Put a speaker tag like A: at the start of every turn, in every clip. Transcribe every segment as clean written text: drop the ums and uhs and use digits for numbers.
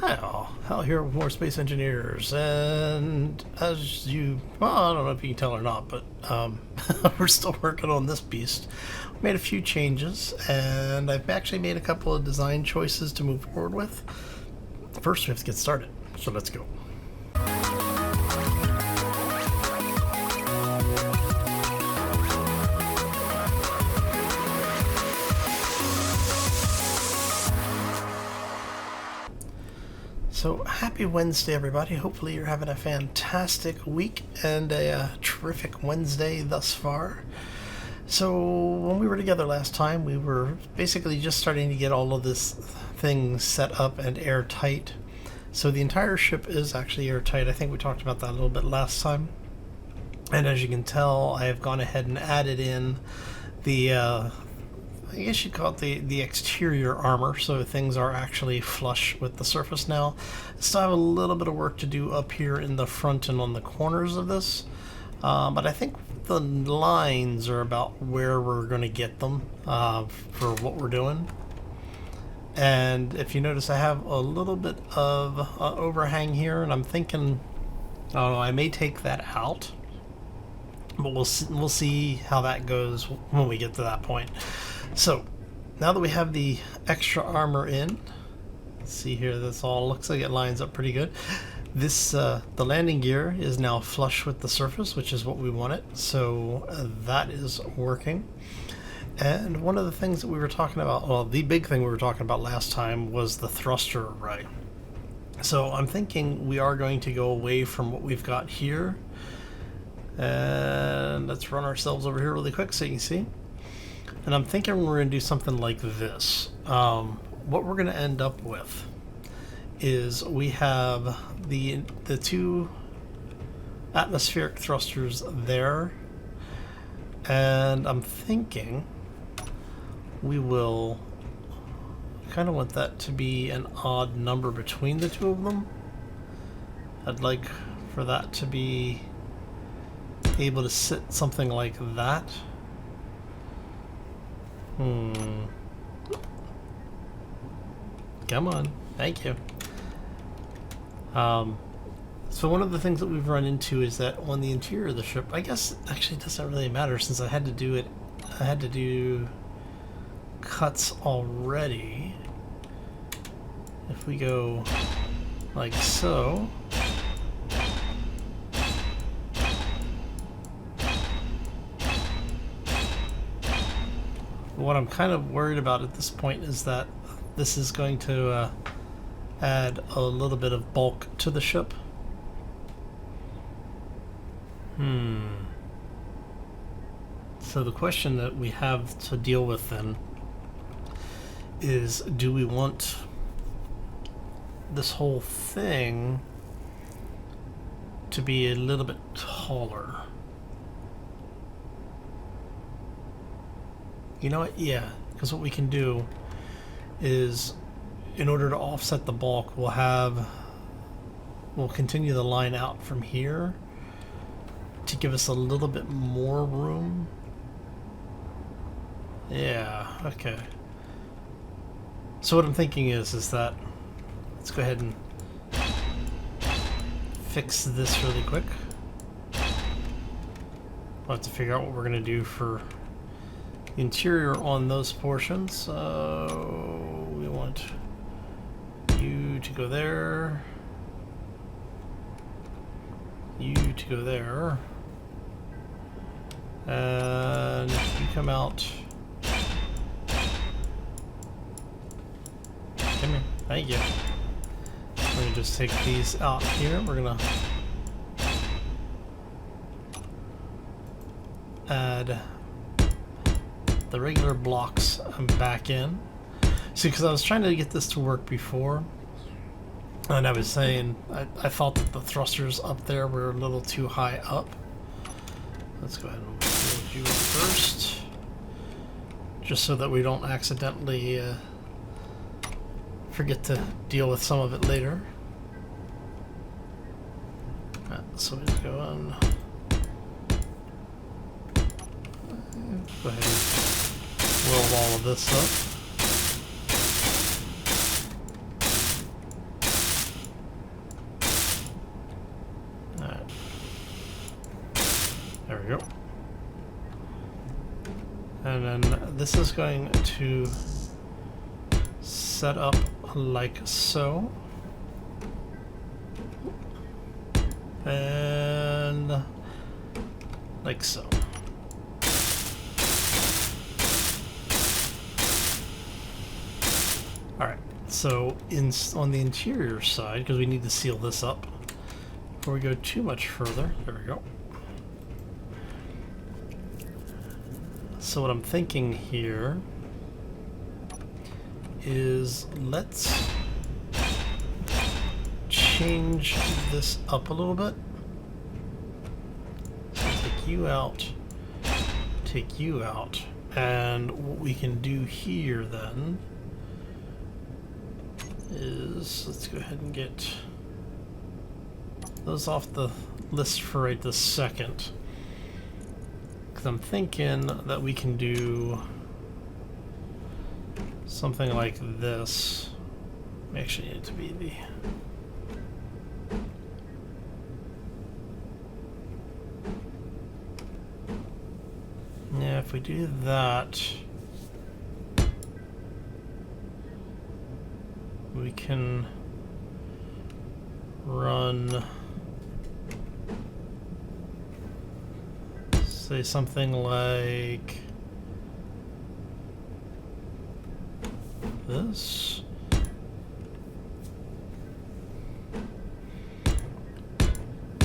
A: Hi, Hal here with more Space Engineers, and as you, well, I don't know if you can tell or not, but we're still working on this beast. We made a few changes, and I've actually made a couple of design choices to move forward with. First, we have to get started, so let's go. So happy Wednesday, everybody. Hopefully you're having a fantastic week and a terrific Wednesday thus far. So when we were together last time, we were basically just starting to get all of this thing set up and airtight. So the entire ship is actually airtight. I think we talked about that a little bit last time. And as you can tell, I have gone ahead and added in the I guess you'd call it the exterior armor, so things are actually flush with the surface now. Still have a little bit of work to do up here in the front and on the corners of this, but I think the lines are about where we're going to get them for what we're doing. And if you notice, I have a little bit of overhang here, and I'm thinking, I may take that out. But we'll see how that goes when we get to that point. So, now that we have the extra armor in, let's see here, this all looks like it lines up pretty good. This, the landing gear is now flush with the surface, which is what we wanted. So, that is working. And one of the things that we were talking about, well, the big thing we were talking about last time was the thruster array. So, I'm thinking we are going to go away from what we've got here. And let's run ourselves over here really quick so you can see. And I'm thinking we're going to do something like this. What we're going to end up with is we have the two atmospheric thrusters there. And I'm thinking we will kind of want that to be an odd number between the two of them. I'd like for that to be able to sit something like that. Come on, thank you. So one of the things that we've run into is that on the interior of the ship, I guess actually it doesn't really matter since I had to do cuts already. If we go like so. What I'm kind of worried about at this point is that this is going to add a little bit of bulk to the ship. So the question that we have to deal with then is, do we want this whole thing to be a little bit taller? You know what? Yeah, because what we can do is, in order to offset the bulk, we'll continue the line out from here to give us a little bit more room. Yeah, okay. So what I'm thinking is that, let's go ahead and fix this really quick. We'll have to figure out what we're going to do for interior on those portions. So we want you to go there, you to go there, and you come out. Come here, thank you. We're gonna just take these out here. We're gonna add the regular blocks back in. See, because I was trying to get this to work before, and I was saying I thought that the thrusters up there were a little too high up. Let's go ahead and build you first, just so that we don't accidentally forget to deal with some of it later. So we just go on. Go ahead and weld all of this up. we go. And then this is going to set up like so. And like so. Alright, so on the interior side, because we need to seal this up before we go too much further, there we go. So what I'm thinking here is let's change this up a little bit. Take you out, take you out, and what we can do here then is let's go ahead and get those off the list for right this second. Because I'm thinking that we can do something like this. We actually need it to be the... Yeah, if we do that, we can run, say something like this.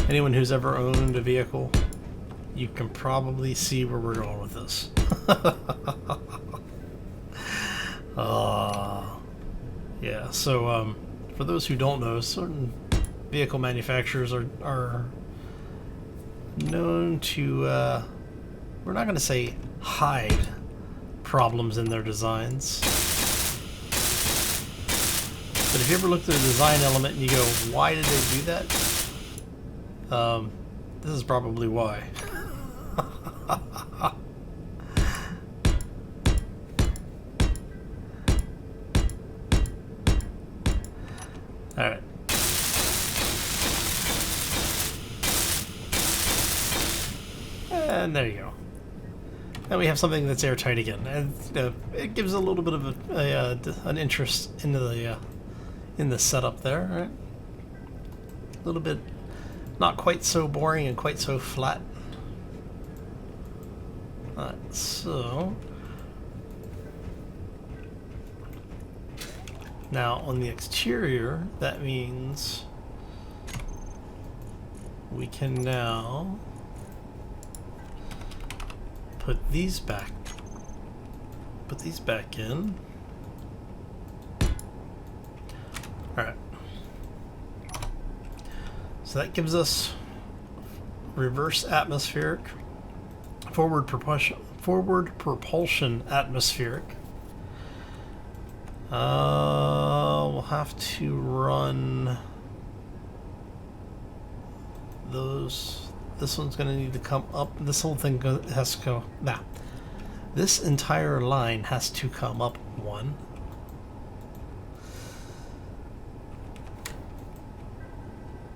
A: Anyone who's ever owned a vehicle, you can probably see where we're going with this. Yeah, so for those who don't know, certain vehicle manufacturers are known to, we're not going to say hide problems in their designs. But if you ever look at the design element and you go, why did they do that? This is probably why. Alright. And there you go. And we have something that's airtight again. And it gives a little bit of an interest into the in the setup there, right? A little bit not quite so boring and quite so flat. Alright, so now on the exterior, that means we can now put these back in. Alright. So that gives us reverse atmospheric, forward propulsion atmospheric. We'll have to run those. This one's going to need to come up. This whole thing has to go. Nah. This entire line has to come up one.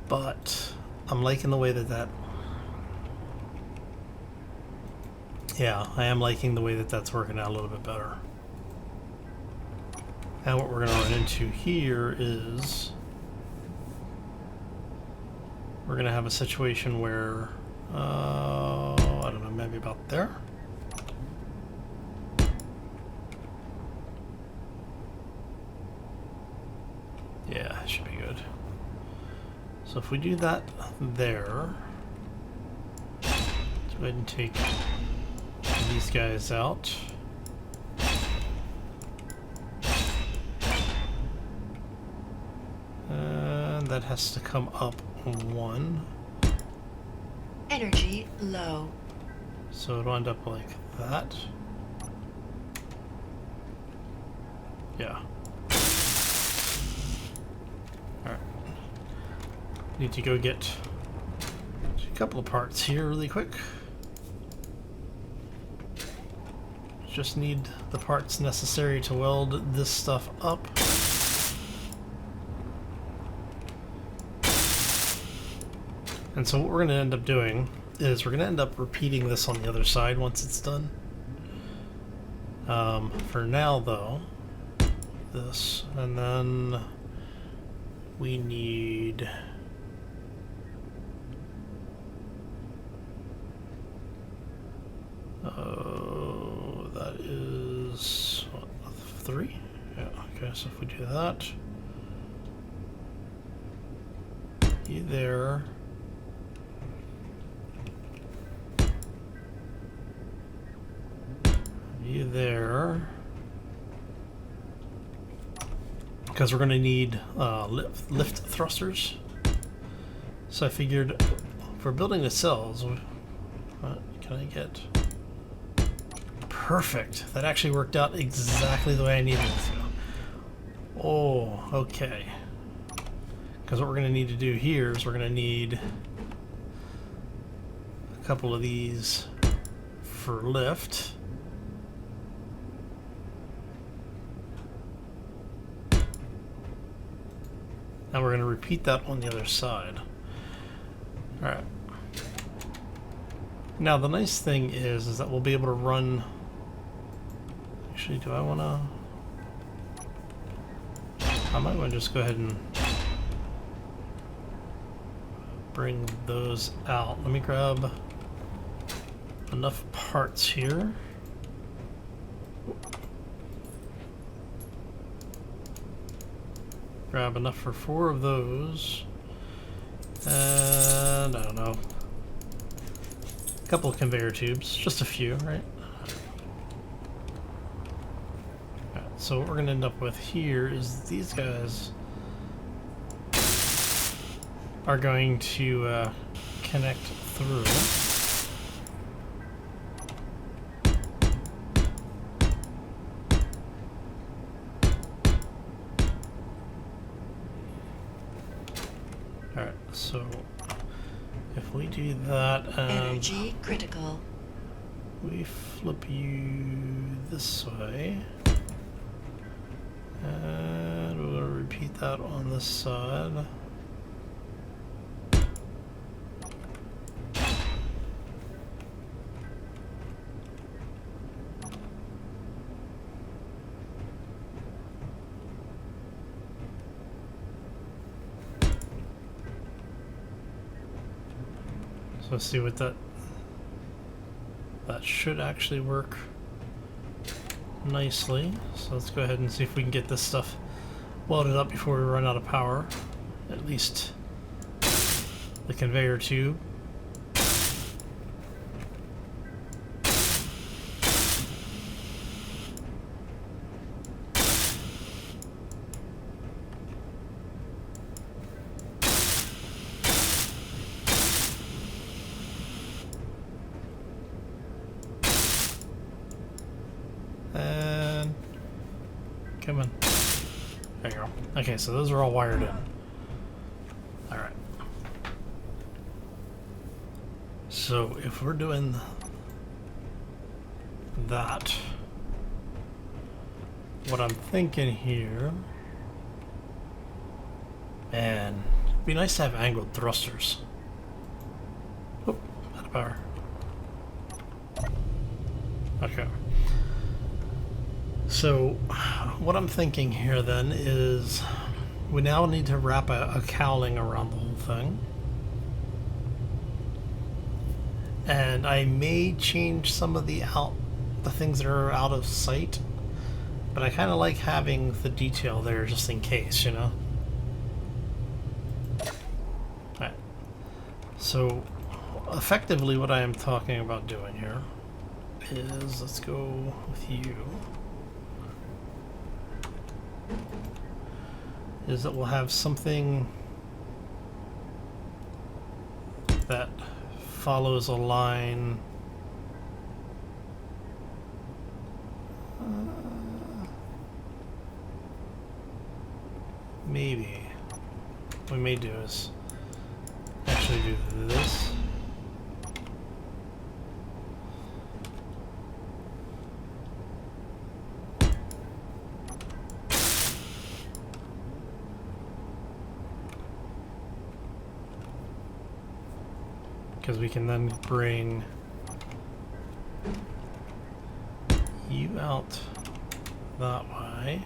A: But I'm liking the way that yeah, I am liking the way that that's working out a little bit better. And what we're going to run into here is we're going to have a situation where, I don't know, maybe about there. Yeah, it should be good. So if we do that there, let's go ahead and take these guys out. And that has to come up one.
B: Energy low.
A: So it'll end up like that. Yeah. Alright. Need to go get a couple of parts here really quick. Just need the parts necessary to weld this stuff up. And so what we're going to end up doing is we're going to end up repeating this on the other side once it's done. For now, though, this, and then we need that is what, 3? Yeah, okay, so if we do that, you there, you there, because we're going to need lift thrusters. So I figured for building the cells, what can I get? Perfect. That actually worked out exactly the way I needed it to. Oh, okay. Because what we're going to need to do here is we're going to need a couple of these for lift. And we're going to repeat that on the other side. Alright. Now the nice thing is that we'll be able to run... Actually, do I want to... I might want to just go ahead and bring those out. Let me grab enough parts here. Grab enough for 4 of those. And I don't know. A couple of conveyor tubes. Just a few, right? So what we're going to end up with here is these guys are going to connect through. Alright, so if we do that and
B: energy critical,
A: we flip you this way. And we're going to repeat that on this side. So let's see what that should actually work nicely. So let's go ahead and see if we can get this stuff welded up before we run out of power. At least the conveyor tube. And come on. There you go. Okay, so those are all wired in. Alright. So if we're doing that, what I'm thinking here, man, it'd be nice to have angled thrusters. Oop, out of power. Okay. So what I'm thinking here then is we now need to wrap a cowling around the whole thing. And I may change some of the things that are out of sight, but I kind of like having the detail there just in case, you know? Alright. So effectively what I am talking about doing here is, let's go with you, is that we'll have something that follows a line maybe what we may do is actually do this. because we can then bring you out that way.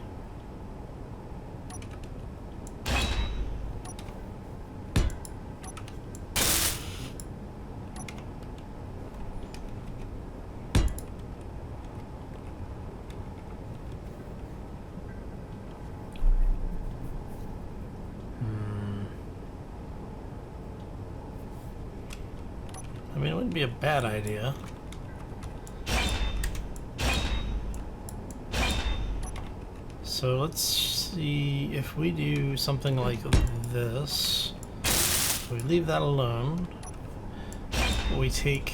A: I mean, it wouldn't be a bad idea. So let's see if we do something like this. We leave that alone. We take,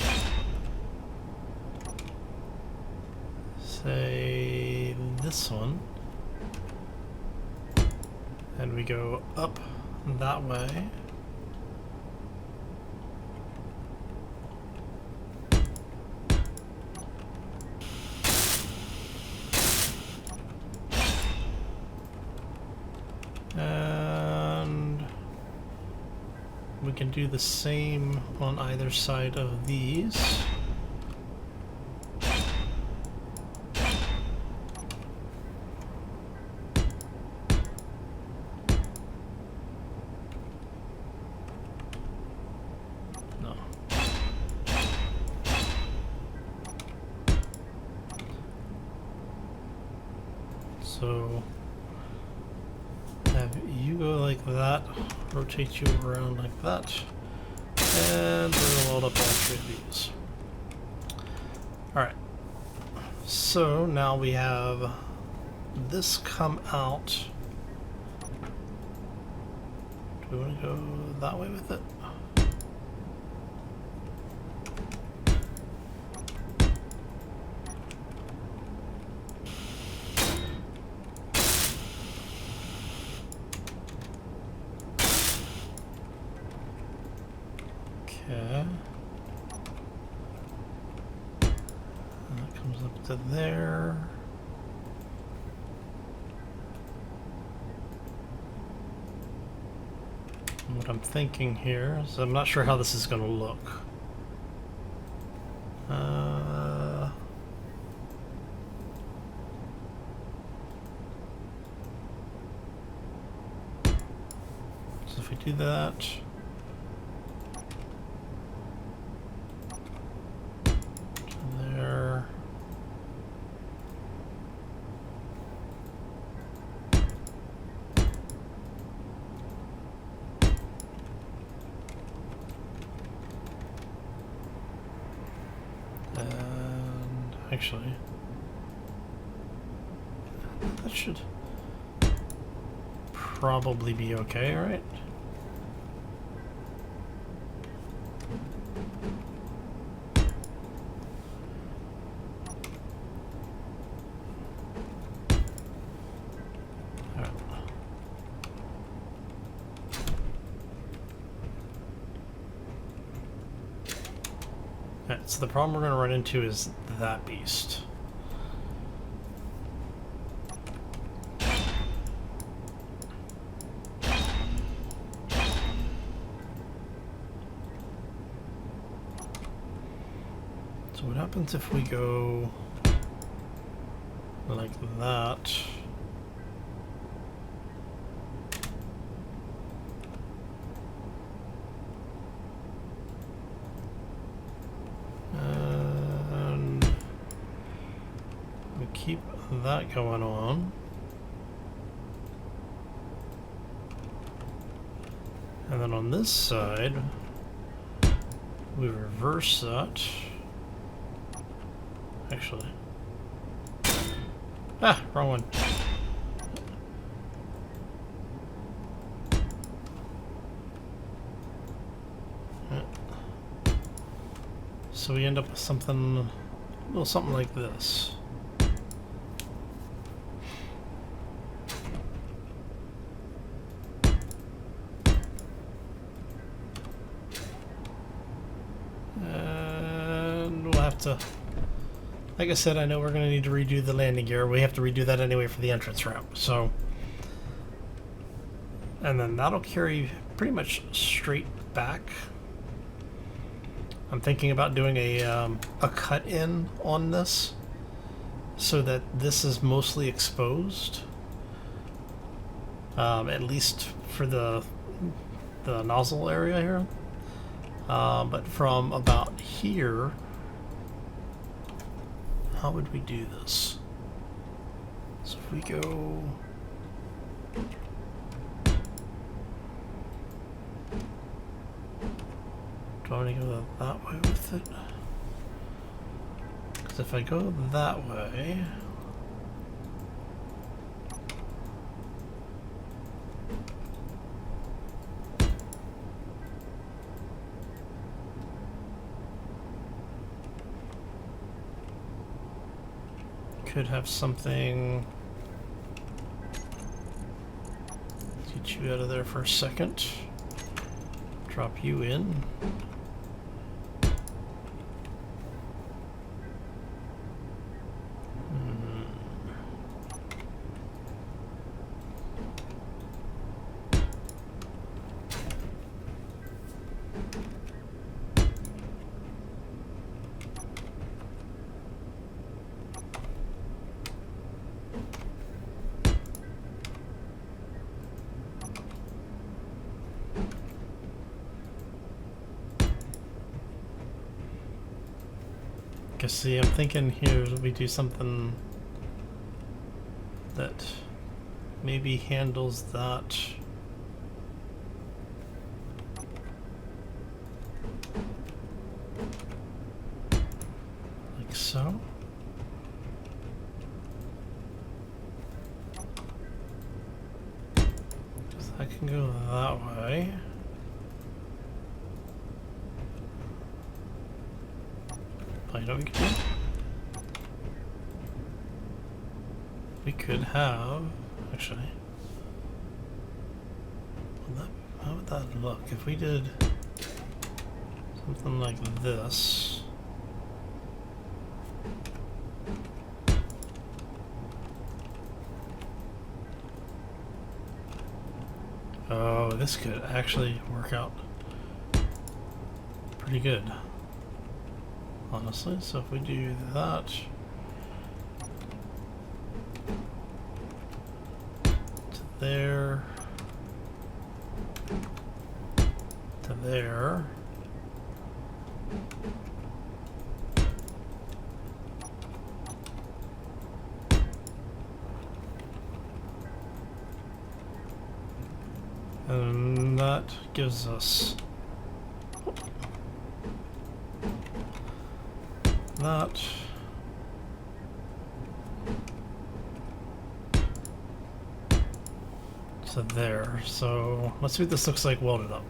A: say, this one, and we go up that way. And we can do the same on either side of these. No. So have you go like that, rotate you around like that, and we'll load up all three of these. Alright, so now we have this come out. Do we want to go that way with it? Okay. And that comes up to there. And what I'm thinking here is I'm not sure how this is going to look. So if we do that. Actually, that should probably be okay, right? Alright, so the problem we're going to run into is that beast. So what happens if we go like that? Keep that going on. And then on this side, we reverse that. Actually. Ah, wrong one. So we end up with something, well, something like this. Like I said, I know we're going to need to redo the landing gear. We have to redo that anyway for the entrance ramp. So, and then that'll carry pretty much straight back. I'm thinking about doing a cut-in on this so that this is mostly exposed, at least for the nozzle area here. But from about here, how would we do this? So if we go... Do I want to go that way with it? Because if I go that way... Could have something... Get you out of there for a second. Drop you in. See, I'm thinking here we do something that maybe handles that. Like so. Because I can go that way. You know what we could do? We could have, actually, how would that look if we did something like this? Oh, this could actually work out pretty good. Honestly, so if we do that, to there, to there, and that gives us that. To there. So let's see what this looks like welded up.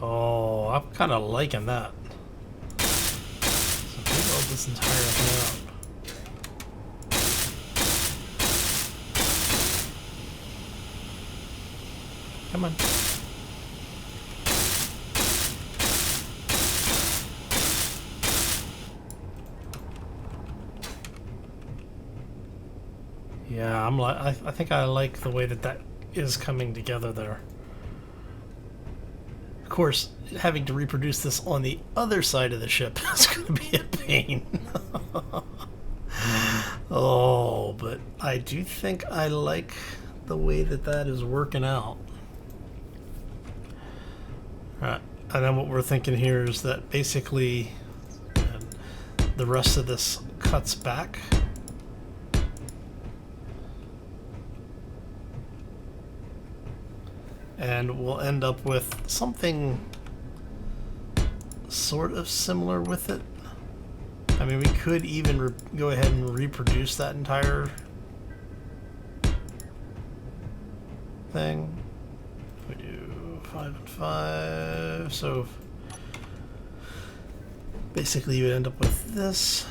A: Oh, I'm kind of liking that. So we weld this entire thing up. Come on. Yeah, I think I like the way that is coming together there. Of course, having to reproduce this on the other side of the ship is going to be a pain. Oh, but I do think I like the way that is working out. Alright, and then what we're thinking here is that basically the rest of this cuts back. And we'll end up with something sort of similar with it. I mean, we could even go ahead and reproduce that entire thing. We do 5 and 5, so basically you would end up with this.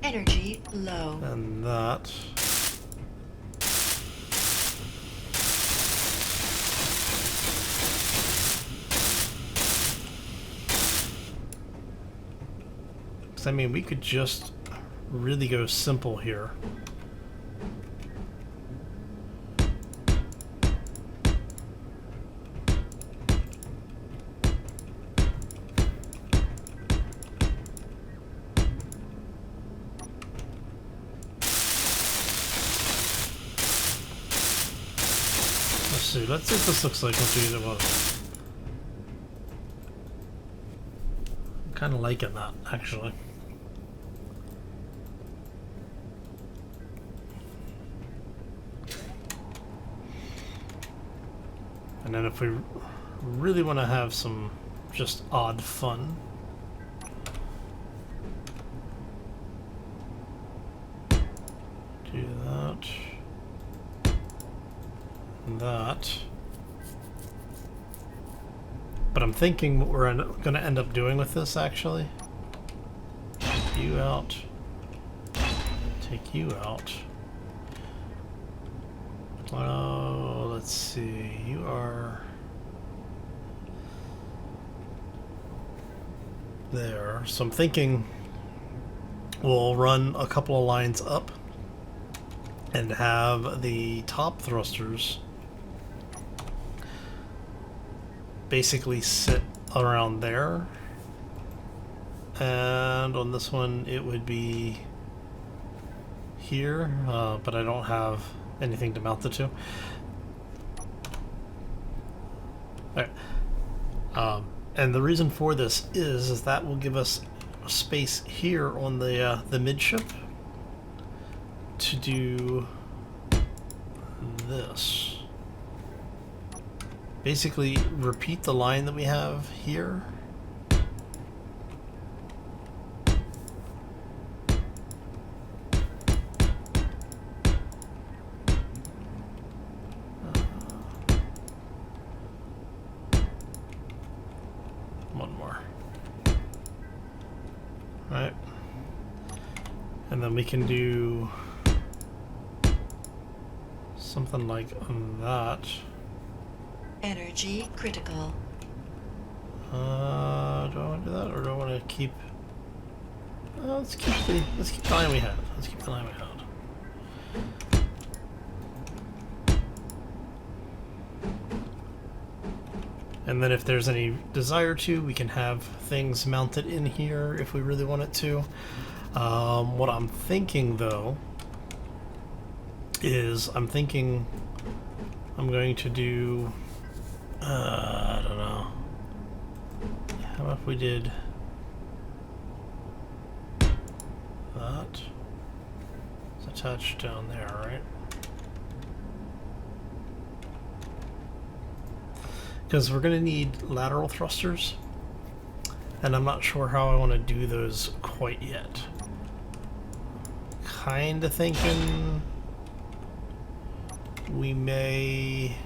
B: Energy low.
A: And that. Because, I mean, we could just really go simple here. Let's see what this looks like once we get it one. I'm kind of liking that, actually. And then if we really want to have some just odd fun, do that, and that. But I'm thinking what we're going to end up doing with this, actually. Take you out. Take you out. Oh, let's see. You are there. So I'm thinking we'll run a couple of lines up and have the top thrusters basically sit around there. And on this one it would be here, but I don't have anything to mount it to. Alright. And the reason for this is that will give us space here on the midship to do this. Basically repeat the line that we have here. One more. Right. And then we can do something like that.
B: Energy critical.
A: Do I want to do that, or do I want to keep? Let's keep the line we had. Let's keep the line we had. And then if there's any desire to, we can have things mounted in here if we really want it to. What I'm thinking, though, is I'm going to do, I don't know. How about if we did that? It's attached down there, right? Because we're going to need lateral thrusters, and I'm not sure how I want to do those quite yet. Kind of thinking we may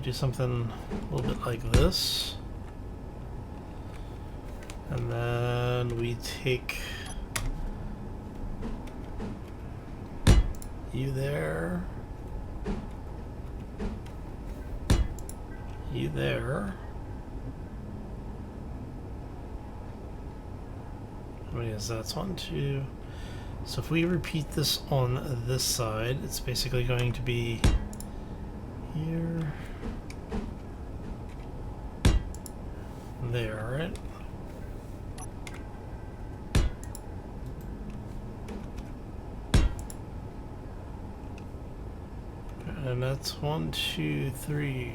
A: do something a little bit like this, and then we take you there, you there. How many is that? It's 1, 2. So if we repeat this on this side, it's basically going to be here, there, right? And that's 1, 2, 3,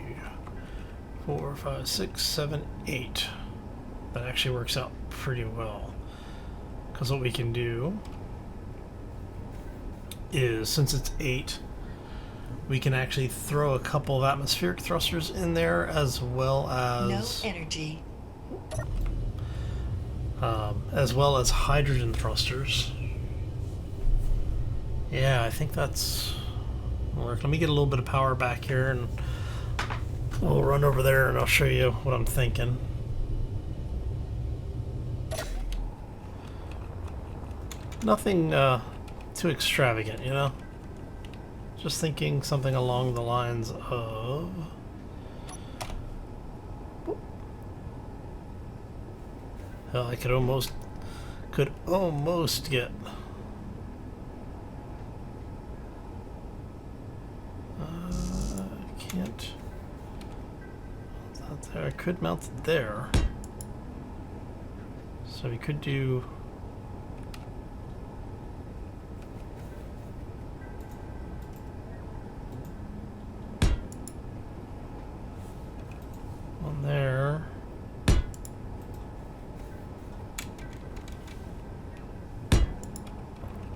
A: 4, 5, 6, 7, 8. That actually works out pretty well. Because what we can do is, since it's 8, we can actually throw a couple of atmospheric thrusters in there, as well as
B: no energy,
A: as well as hydrogen thrusters. Yeah, I think that's work. Let me get a little bit of power back here, and we'll run over there, and I'll show you what I'm thinking. Nothing too extravagant, you know? Just thinking something along the lines of Hell, I could almost get. Can't. Not there. I could mount it there. So we could do. One there.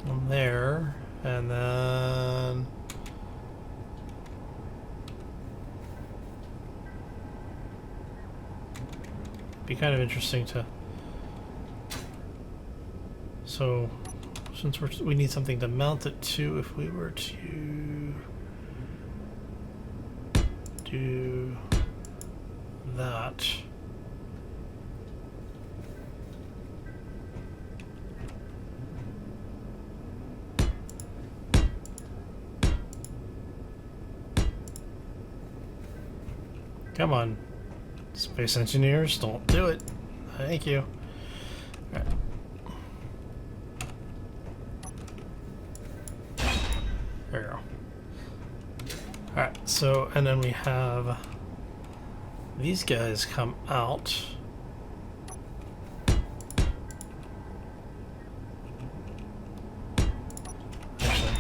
A: One there. And then. Be kind of interesting to. So, since we need something to mount it to, if we were to do that. Come on, space engineers, don't do it. Thank you. All right. There we go. Alright, so, and then we have these guys come out. Actually.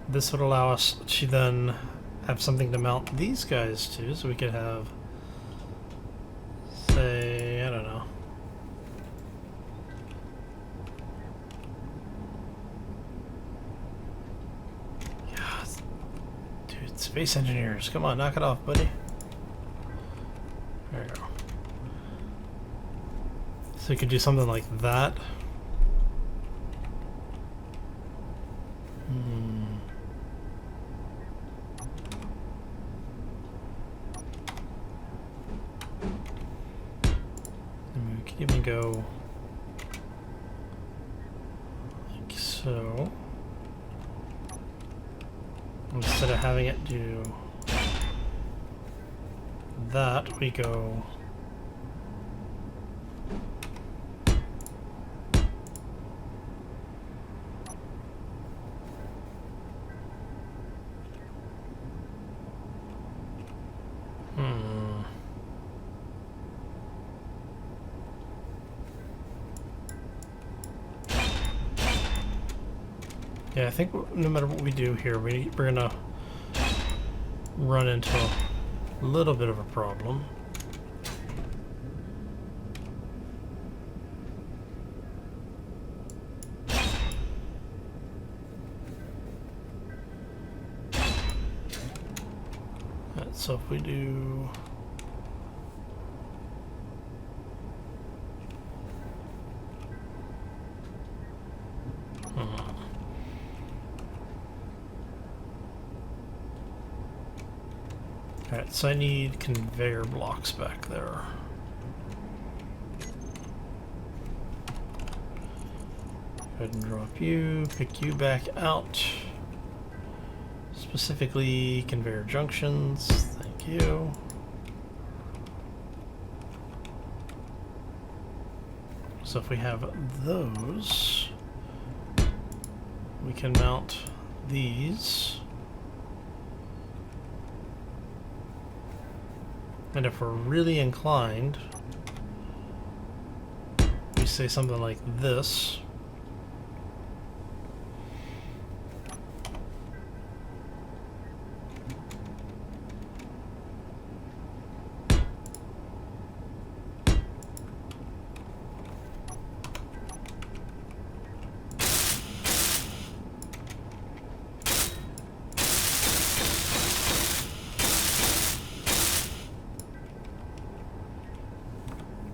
A: This would allow us to then have something to mount these guys to, so we could have, say, I don't know. Yeah, dude, space engineers, come on, knock it off, buddy. There you go. So we could do something like that. Even go like so. Instead of having it do that, we go Yeah, I think no matter what we do here, we're gonna run into a little bit of a problem. Right, so if we do Alright, so I need conveyor blocks back there. Go ahead and drop you, pick you back out. Specifically, conveyor junctions. Thank you. So if we have those, we can mount these. And if we're really inclined, we say something like this.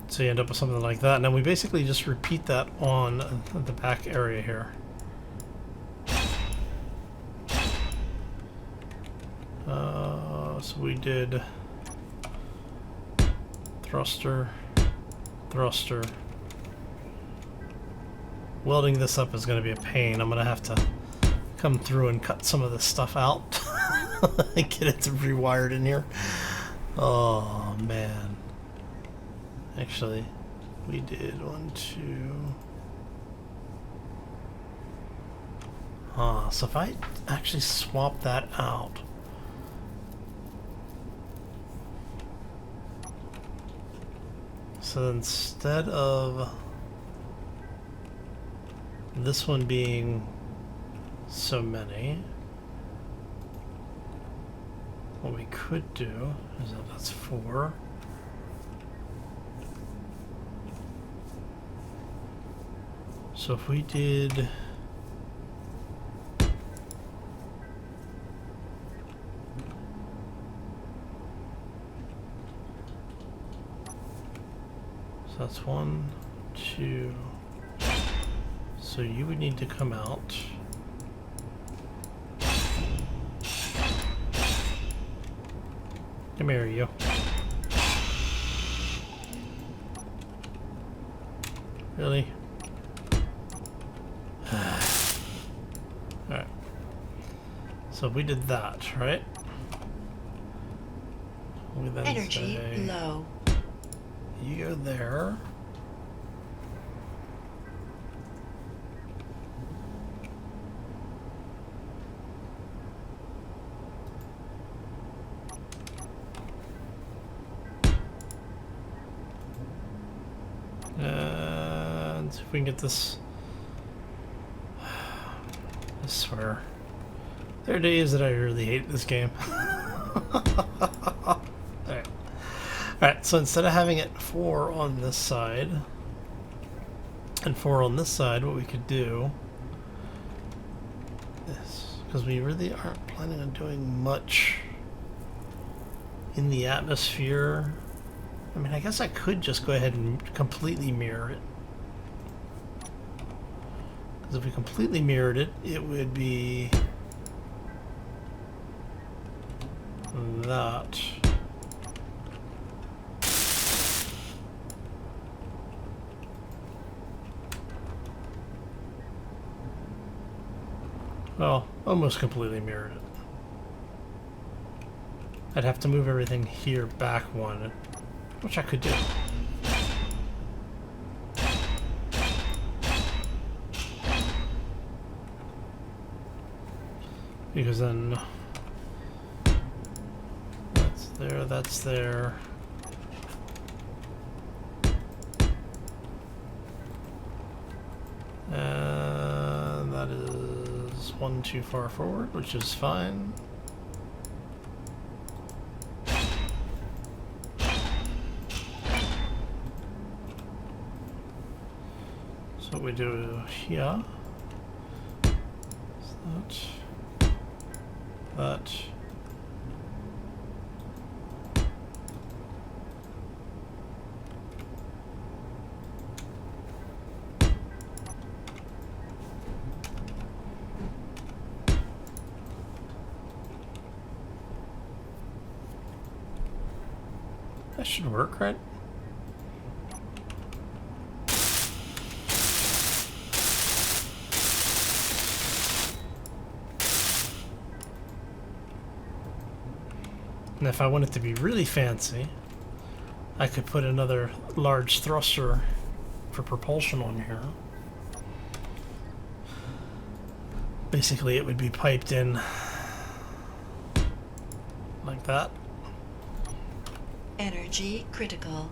A: So you end up with something like that, and then we basically just repeat that on the back area here. So we did thruster, thruster, Welding this up is going to be a pain. I'm going to have to come through and cut some of this stuff out. Get it rewired in here. Oh, man. Actually, we did 1, 2... so if I actually swap that out, so instead of this one being so many, what we could do is that's 4. So if we did that's 1, 2. So you would need to come out. Come here, you. Really? Alright. So we did that, right? We then
B: Energy
A: say,
B: low.
A: you go there. And see if we can get this. I swear. There are days that I really hate this game. Alright, so instead of having it 4 on this side and 4 on this side, what we could do is, because we really aren't planning on doing much in the atmosphere, I mean, I guess I could just go ahead and completely mirror it. Because if we completely mirrored it, it would be that. Well, almost completely mirrored it. I'd have to move everything here back 1, which I could do. Because then that's there, that's there. And that is 1 too far forward, which is fine. So what we do here is that. That should work, right? And if I want it to be really fancy, I could put another large thruster for propulsion on here. Basically, it would be piped in like that.
B: Energy critical.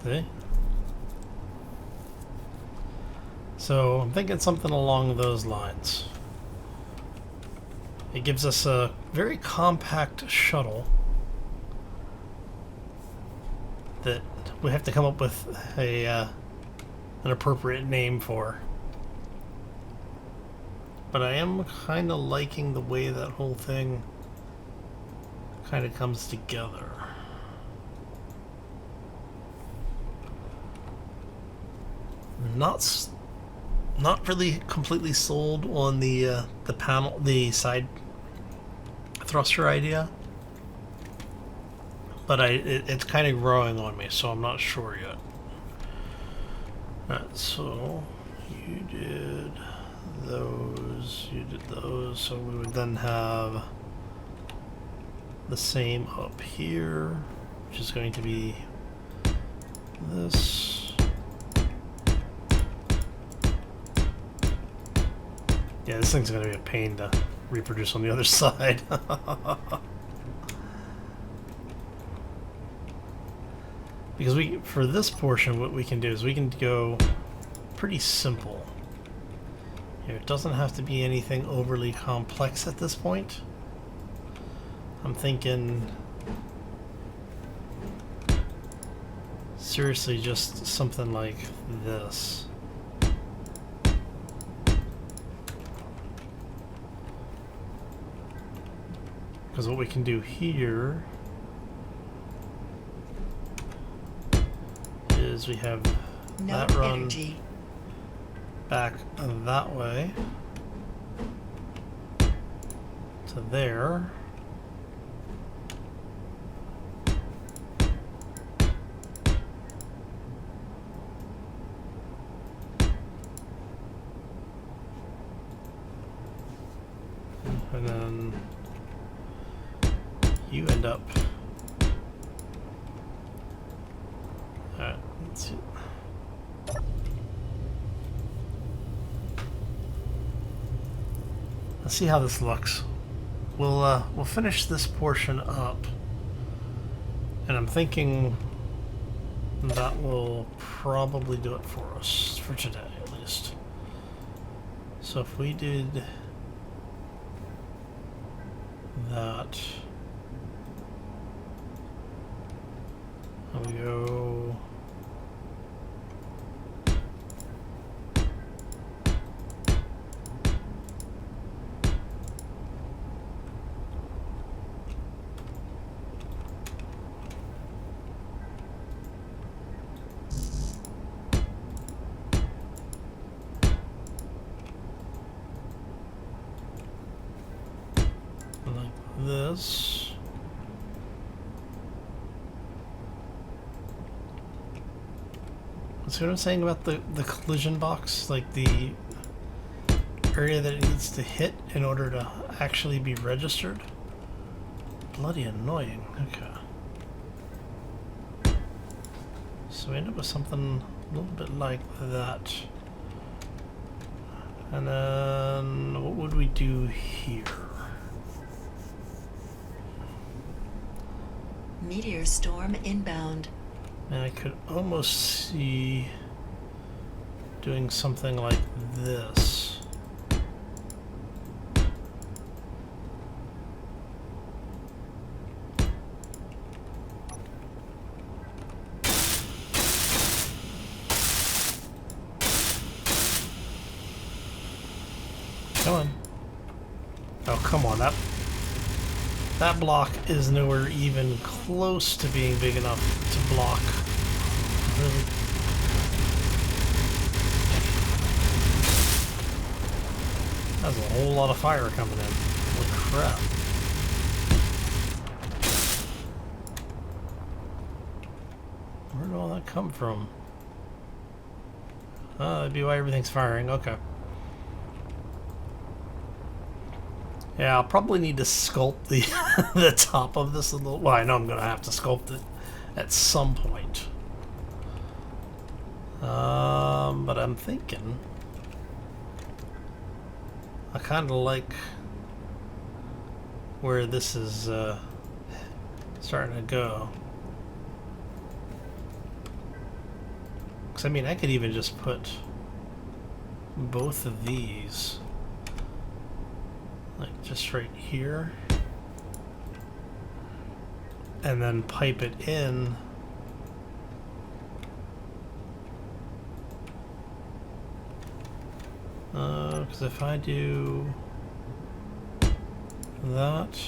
A: See? So I'm thinking something along those lines. It gives us a very compact shuttle that we have to come up with a an appropriate name for. But I am kind of liking the way that whole thing kind of comes together. Not really completely sold on the panel, the side thruster idea, but it's kind of growing on me, so I'm not sure yet. Alright, so you did those, so we would then have the same up here, which is going to be this. Yeah, this thing's going to be a pain to reproduce on the other side. Because for this portion, what we can do is we can go pretty simple. It doesn't have to be anything overly complex at this point. I'm thinking seriously just something like this. Because what we can do here is we have that run energy back that way to there. And then you end up. Alright, let's see. Let's see how this looks. We'll finish this portion up, and I'm thinking that will probably do it for us for today, at least. So if we did that, we go. This. See what I'm saying about the collision box? Like the area that it needs to hit in order to actually be registered? Bloody annoying. Okay. So we end up with something a little bit like that. And then what would we do here?
B: Meteor storm inbound.
A: And I could almost see doing something like this. Come on. Oh, come on. That block is nowhere even close to being big enough to block. Really. That's a whole lot of fire coming in. Holy crap. Where did all that come from? That'd be why everything's firing. Okay. Yeah, I'll probably need to sculpt the the top of this a little. Well, I know I'm going to have to sculpt it at some point. But I'm thinking I kind of like where this is starting to go. Because I mean, I could even just put both of these. Like just right here, and then pipe it in because if I do that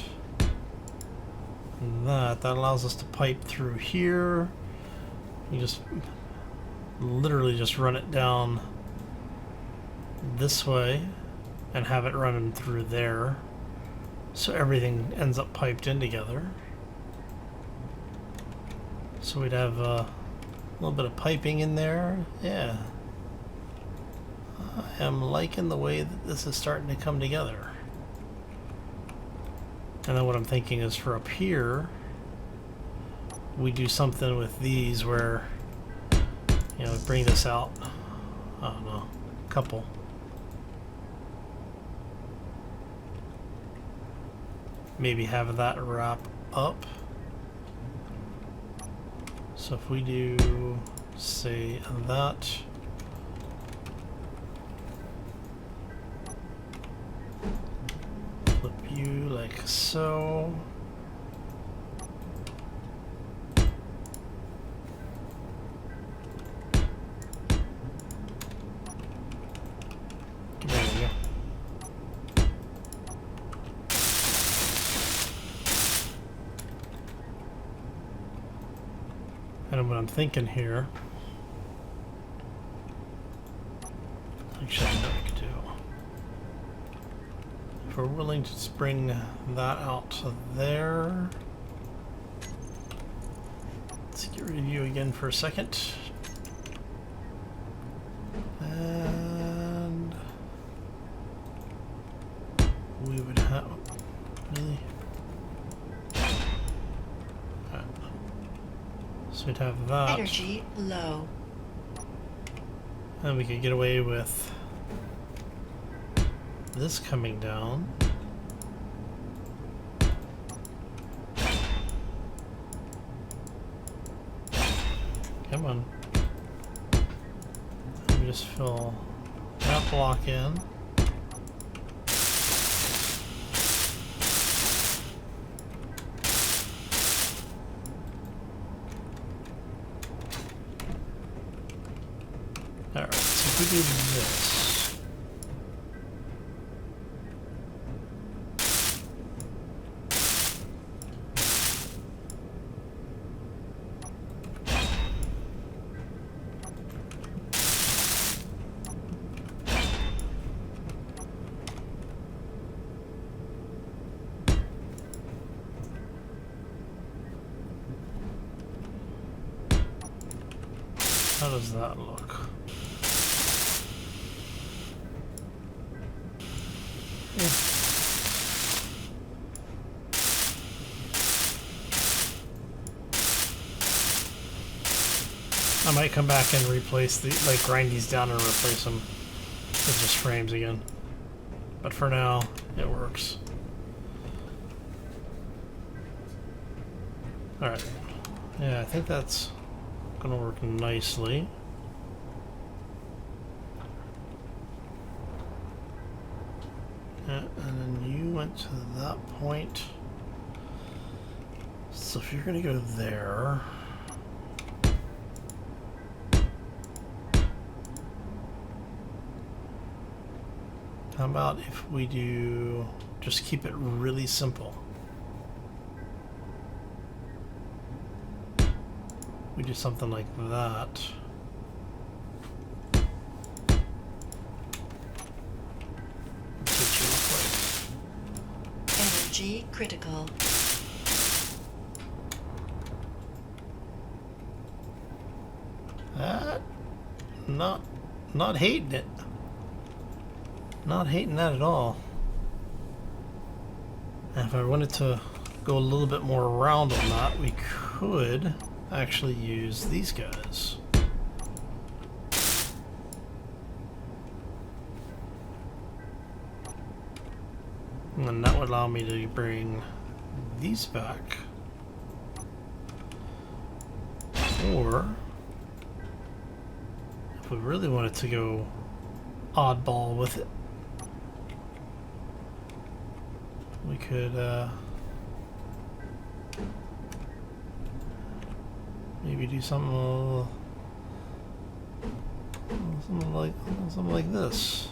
A: and that allows us to pipe through here. You just literally just run it down this way and have it running through there. So everything ends up piped in together. So we'd have a little bit of piping in there. Yeah. I am liking the way that this is starting to come together. And then what I'm thinking is for up here, we do something with these where, you know, bring this out, I don't know, a couple. Maybe have that wrap up. So if we do, say, that. Flip you like so. There we go. And what I'm thinking here, actually, I know what we could do. If we're willing to just bring that out to there. Let's get rid of you again for a second. And we would have, really? So we'd have that.
B: Energy low.
A: And we could get away with this coming down. Come on. Let me just fill that block in. Alright, so if we do this. How does that look? I might come back and replace the, like, grind these down and replace them with just frames again. But for now, it works. Alright. Yeah, I think that's gonna work nicely. Yeah, and then you went to that point. So if you're gonna go there, how about if we do, just keep it really simple. We do something like that.
B: Energy critical.
A: Not hating it. Not hating that at all. And if I wanted to go a little bit more around on that, we could actually use these guys. And then that would allow me to bring these back. Or if we really wanted to go oddball with it, we could maybe do something like this.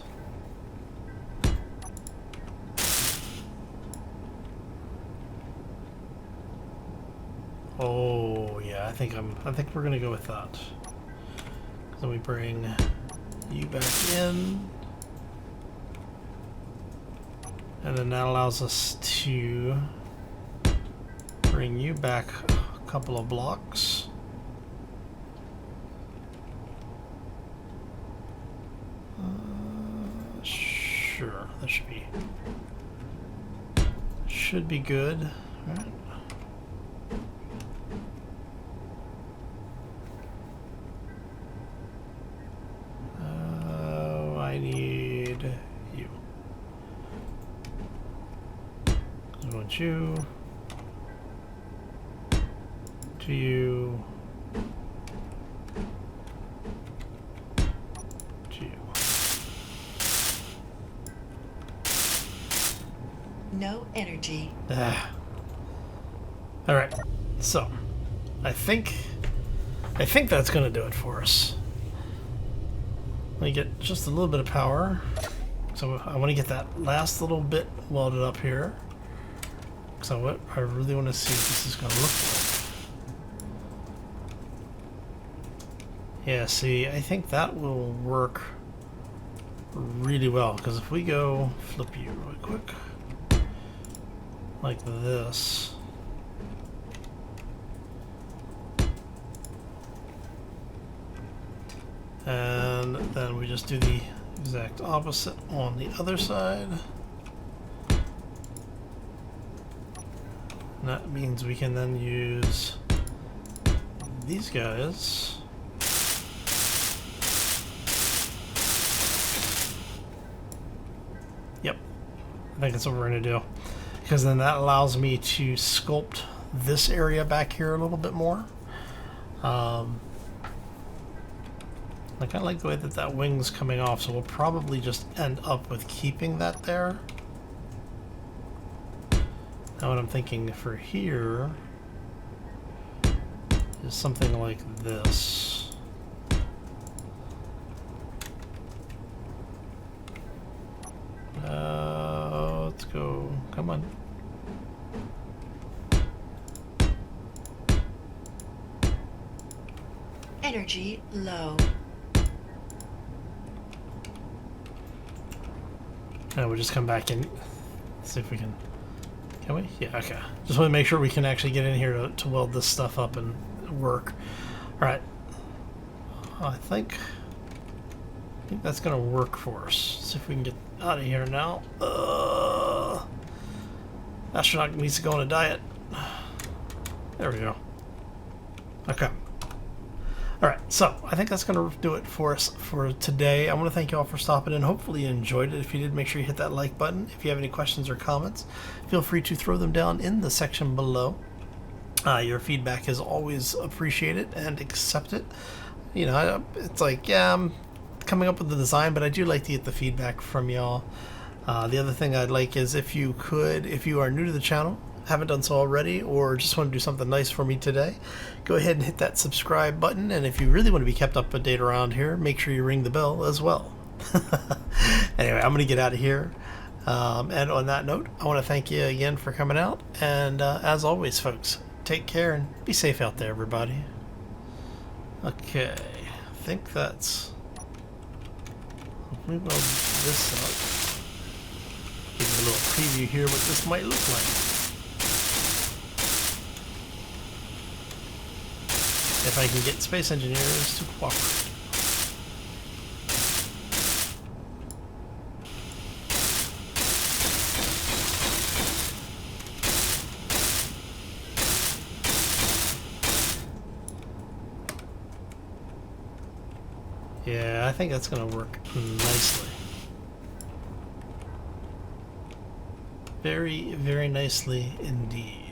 A: Oh yeah, I think we're gonna go with that. Then we bring you back in, And then that allows us to bring you back a couple of blocks. Sure, that should be good. All right. I need you. I want you. To you. To you.
B: No energy.
A: All right. So, I think that's going to do it for us. Let me get just a little bit of power. So I want to get that last little bit welded up here. So I really want to see what this is going to look like. Yeah, see, I think that will work really well, because if we go flip you really quick, like this. And then we just do the exact opposite on the other side. And that means we can then use these guys. Yep, I think that's what we're going to do. Because then that allows me to sculpt this area back here a little bit more. I kind of like the way that that wing's coming off, so we'll probably just end up with keeping that there. Now what I'm thinking for here is something like this. Let's go. Come on.
B: Energy low.
A: Now we'll just come back and see if we can. Can we? Yeah, okay. Just want to make sure we can actually get in here to weld this stuff up and work. Alright. I think that's going to work for us. See if we can get out of here now. Astronaut needs to go on a diet. There we go. Okay. Alright, so I think that's going to do it for us for today. I want to thank you all for stopping in. Hopefully you enjoyed it. If you did, make sure you hit that like button. If you have any questions or comments, feel free to throw them down in the section below. Your feedback is always appreciated and accepted. You know, it's like, yeah, I'm coming up with the design, but I do like to get the feedback from y'all. The other thing I'd like is if you are new to the channel, haven't done so already, or just want to do something nice for me today, go ahead and hit that subscribe button. And if you really want to be kept up to date around here, make sure you ring the bell as well. Anyway, I'm going to get out of here. And on that note, I want to thank you again for coming out. And as always, folks, take care and be safe out there, everybody. Okay, I think that's... Let me weld this up. Give you a little preview here what this might look like. If I can get space engineers to cooperate. Yeah, I think that's going to work nicely. Very, very nicely indeed.